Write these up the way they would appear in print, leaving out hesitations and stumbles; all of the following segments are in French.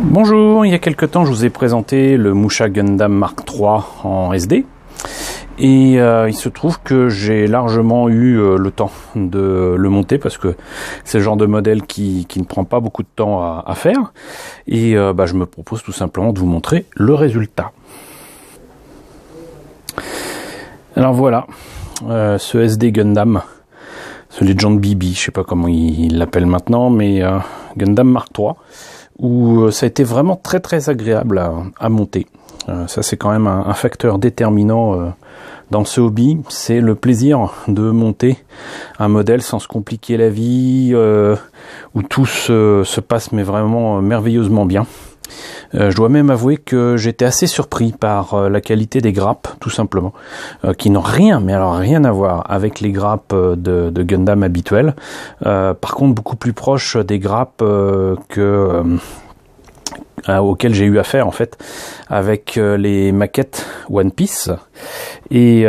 Bonjour, il y a quelques temps je vous ai présenté le Musha Gundam Mark III en SD et il se trouve que j'ai largement eu le temps de le monter parce que c'est le genre de modèle qui ne prend pas beaucoup de temps à faire et je me propose tout simplement de vous montrer le résultat. Alors voilà, ce SD Gundam, ce Legend BB, je sais pas comment il l'appelle maintenant, mais Gundam Mark III, où ça a été vraiment très agréable à monter. Ça c'est quand même un facteur déterminant dans ce hobby, c'est le plaisir de monter un modèle sans se compliquer la vie, où tout se passe mais vraiment merveilleusement bien. Je dois même avouer que j'étais assez surpris par la qualité des grappes, tout simplement, qui n'ont rien, mais alors rien à voir avec les grappes de Gundam habituelles. Par contre, beaucoup plus proches des grappes auxquelles j'ai eu affaire en fait avec les maquettes One Piece, et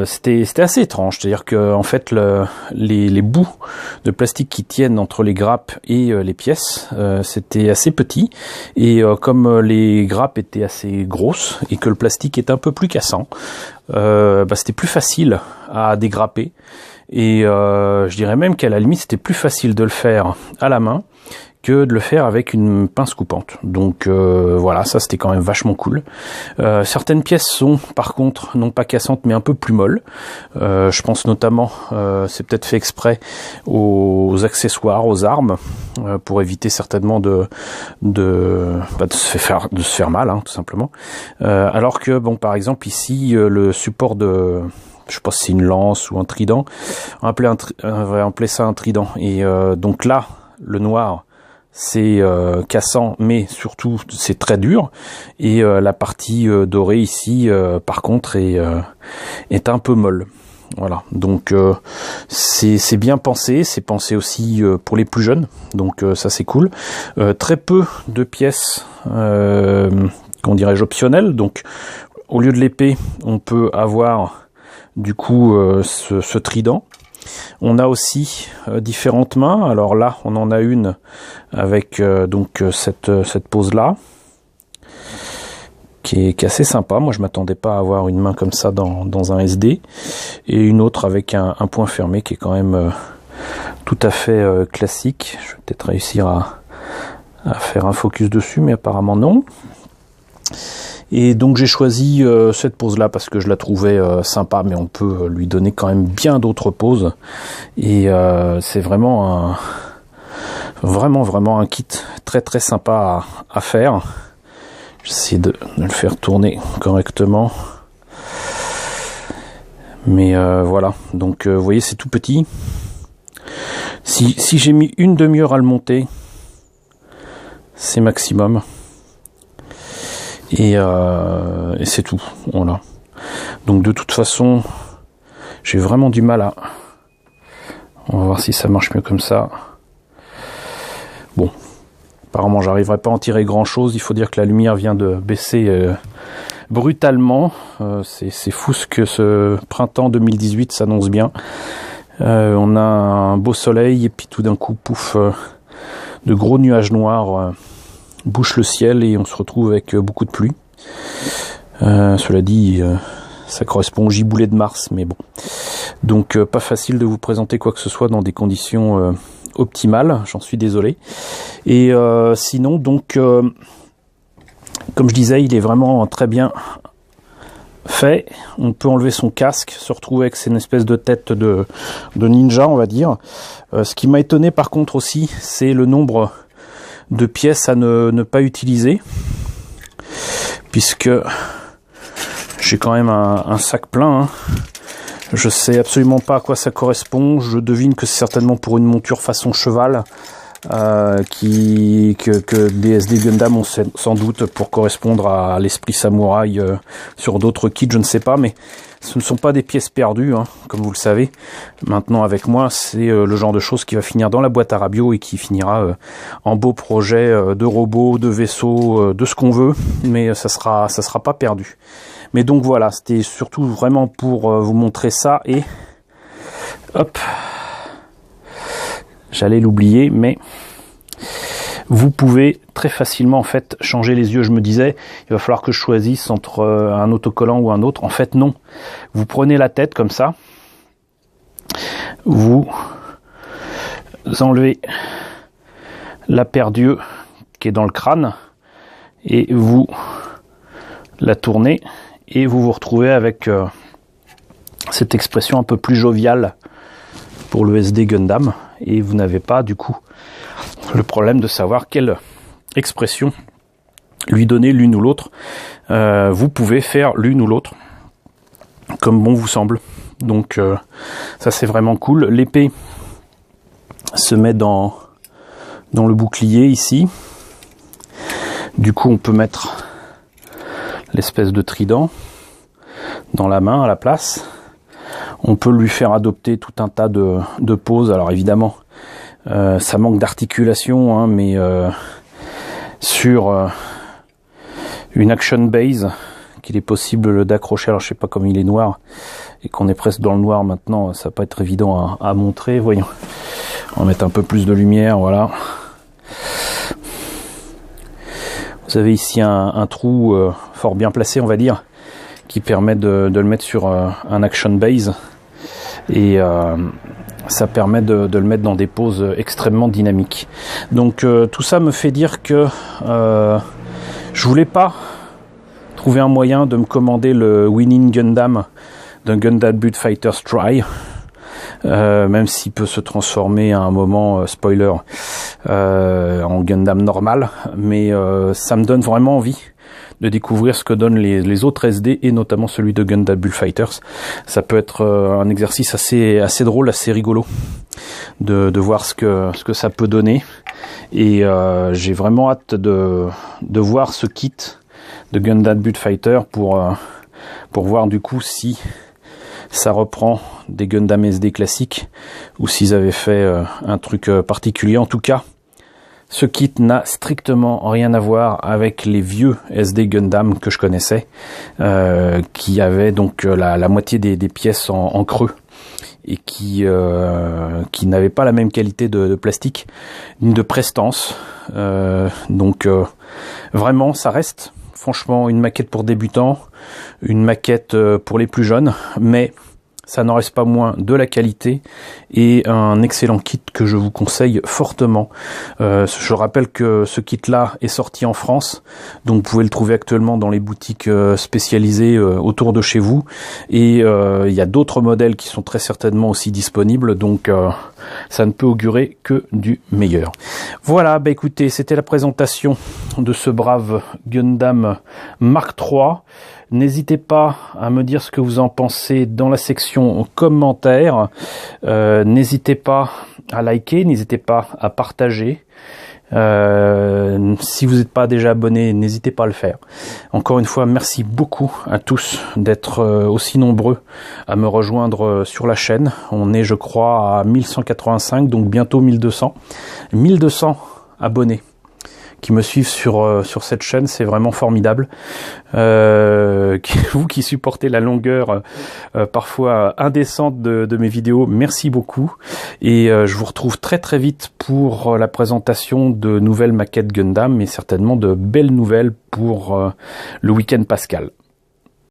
c'était assez étrange, c'est-à-dire que en fait les bouts de plastique qui tiennent entre les grappes et les pièces, c'était assez petit, et comme les grappes étaient assez grosses et que le plastique est un peu plus cassant, c'était plus facile à dégrapper, et je dirais même qu'à la limite c'était plus facile de le faire à la main que de le faire avec une pince coupante. Donc voilà, ça c'était quand même vachement cool. Certaines pièces sont par contre non pas cassantes mais un peu plus molles. Je pense notamment, c'est peut-être fait exprès, aux accessoires, aux armes, pour éviter certainement de se faire mal, hein, tout simplement. Alors que bon, par exemple ici le support de, je sais pas si c'est une lance ou un trident, on va appeler ça un trident, et donc là le noir c'est cassant, mais surtout c'est très dur, et la partie dorée ici par contre est un peu molle. Voilà, donc c'est bien pensé, c'est pensé aussi pour les plus jeunes, donc ça c'est cool. Très peu de pièces qu'on dirais optionnelles, donc au lieu de l'épée on peut avoir du coup ce trident. On a aussi différentes mains. Alors là, on en a une avec cette pose là, qui est assez sympa. Moi, je m'attendais pas à avoir une main comme ça dans un SD, et une autre avec un point fermé qui est quand même tout à fait classique. Je vais peut-être réussir à faire un focus dessus, mais apparemment non. Et donc j'ai choisi cette pose là parce que je la trouvais sympa, mais on peut lui donner quand même bien d'autres poses, et c'est vraiment un kit très sympa à faire. J'essaie de le faire tourner correctement, mais voilà, donc vous voyez, c'est tout petit. Si j'ai mis une demi-heure à le monter, c'est maximum. Et c'est tout, voilà. Donc de toute façon, j'ai vraiment du mal on va voir si ça marche mieux comme ça. Bon, apparemment j'arriverai pas à en tirer grand chose. Il faut dire que la lumière vient de baisser brutalement. C'est fou ce que ce printemps 2018 s'annonce bien. On a un beau soleil, et puis tout d'un coup, pouf, de gros nuages noirs bouche le ciel, et on se retrouve avec beaucoup de pluie. Cela dit, ça correspond au giboulée de Mars, mais bon. Donc pas facile de vous présenter quoi que ce soit dans des conditions optimales, j'en suis désolé. Et sinon, donc, comme je disais, il est vraiment très bien fait. On peut enlever son casque, se retrouver avec une espèce de tête de ninja, on va dire. Ce qui m'a étonné par contre aussi, c'est le nombre de pièces à ne pas utiliser, puisque j'ai quand même un sac plein, hein. Je sais absolument pas à quoi ça correspond. Je devine que c'est certainement pour une monture façon cheval, que des SD Gundam ont sans doute pour correspondre à l'esprit samouraï sur d'autres kits, je ne sais pas, mais ce ne sont pas des pièces perdues, hein, comme vous le savez. Maintenant avec moi, c'est le genre de choses qui va finir dans la boîte à Rabiot et qui finira en beau projet de robots, de vaisseaux, de ce qu'on veut, mais ça sera pas perdu. Mais donc voilà, c'était surtout vraiment pour vous montrer ça, et hop, j'allais l'oublier, mais vous pouvez très facilement en fait changer les yeux. Je me disais, il va falloir que je choisisse entre un autocollant ou un autre. En fait, non. Vous prenez la tête comme ça, vous enlevez la paire d'yeux qui est dans le crâne et vous la tournez et vous vous retrouvez avec cette expression un peu plus joviale pour le SD Gundam, et vous n'avez pas du coup le problème de savoir quelle expression lui donner l'une ou l'autre. Vous pouvez faire l'une ou l'autre comme bon vous semble. Donc ça c'est vraiment cool. L'épée se met dans le bouclier ici. Du coup on peut mettre l'espèce de trident dans la main à la place. On peut lui faire adopter tout un tas de poses. Alors évidemment ça manque d'articulation, hein, mais sur une action base qu'il est possible d'accrocher. Alors je sais pas, comme il est noir et qu'on est presque dans le noir maintenant, ça va pas être évident à montrer. Voyons, on va mettre un peu plus de lumière, voilà. Vous avez ici un trou fort bien placé, on va dire, qui permet de le mettre sur un action base, et ça permet de le mettre dans des poses extrêmement dynamiques. Donc tout ça me fait dire que je voulais pas trouver un moyen de me commander le Winning Gundam d'un Gundam Build Fighters Try, même s'il peut se transformer à un moment, spoiler, en Gundam normal, mais ça me donne vraiment envie de découvrir ce que donnent les autres SD, et notamment celui de Gundam Build Fighters. Ça peut être un exercice assez drôle, assez rigolo de voir ce que ça peut donner, et j'ai vraiment hâte de voir ce kit de Gundam Build Fighter pour voir du coup si ça reprend des Gundam SD classiques ou s'ils avaient fait un truc particulier. En tout cas, ce kit n'a strictement rien à voir avec les vieux SD Gundam que je connaissais, qui avaient donc la moitié des pièces en creux, et qui n'avaient pas la même qualité de plastique, ni de prestance. Donc vraiment, ça reste franchement une maquette pour débutants, une maquette pour les plus jeunes, mais ça n'en reste pas moins de la qualité et un excellent kit que je vous conseille fortement. Je rappelle que ce kit-là est sorti en France, donc vous pouvez le trouver actuellement dans les boutiques spécialisées autour de chez vous. Et il y a d'autres modèles qui sont très certainement aussi disponibles, donc ça ne peut augurer que du meilleur. Voilà, bah écoutez, c'était la présentation de ce brave Gundam Mark III. N'hésitez pas à me dire ce que vous en pensez dans la section commentaires. N'hésitez pas à liker, n'hésitez pas à partager. Si vous n'êtes pas déjà abonné, n'hésitez pas à le faire. Encore une fois, merci beaucoup à tous d'être aussi nombreux à me rejoindre sur la chaîne. On est, je crois, à 1185, donc bientôt 1200. 1200 abonnés qui me suivent sur cette chaîne, c'est vraiment formidable. Vous qui supportez la longueur parfois indécente de mes vidéos, merci beaucoup. Et je vous retrouve très très vite pour la présentation de nouvelles maquettes Gundam, mais certainement de belles nouvelles pour le week-end pascal.